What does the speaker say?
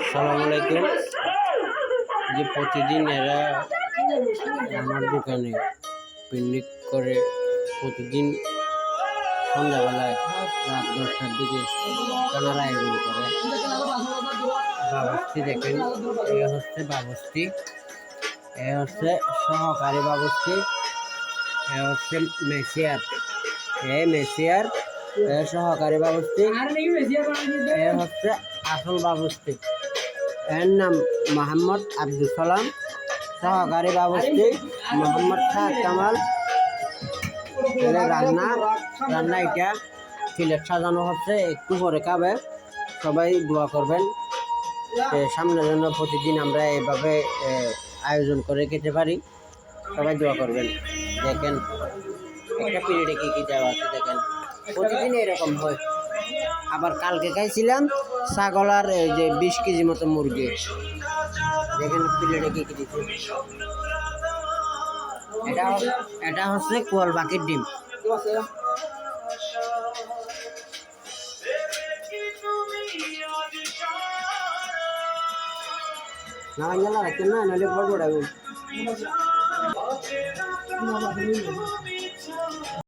আসসালামু আলাইকুম। যে প্রতিদিন এরা আমার দোকানে পিকনিক করে, প্রতিদিন সন্ধ্যাবেলায় রাত 10টার দিকে খানার আয়োজন করে। বাবুস্তি দেখেন, এ হচ্ছে বাবুস্তি, এ হচ্ছে সহকারী বাবুস্তি, এ হচ্ছে মেসিয়ার, মেসিয়ার, এ সহকারী বাবুস্তি, এ হচ্ছে আসল বাবুস্তি। এর নাম মোহাম্মদ আব্দুল সালাম, সহকারী বাবুস্তি মোহাম্মদ শাহ কামাল। রান্না এটা প্লেট সাজানো হচ্ছে, একটু পরে খাবে। সবাই দোয়া করবেন সামনের জন্য প্রতিদিন আমরা এভাবে আয়োজন করে খেতে পারি। সবাই দোয়া করবেন। দেখেন একটা পিরিয়ডে কি দেওয়া আছে, দেখেন প্রতিদিন এরকম হয়। আবার কালকে খাইছিলাম ছাগল আর যে 20 কেজি মতো মুরগি। দেখেন প্লেটে কি দিচ্ছে। এটা হচ্ছে কোয়াল পাখির ডিম। না রাখেন না, নাহলে বড় বড়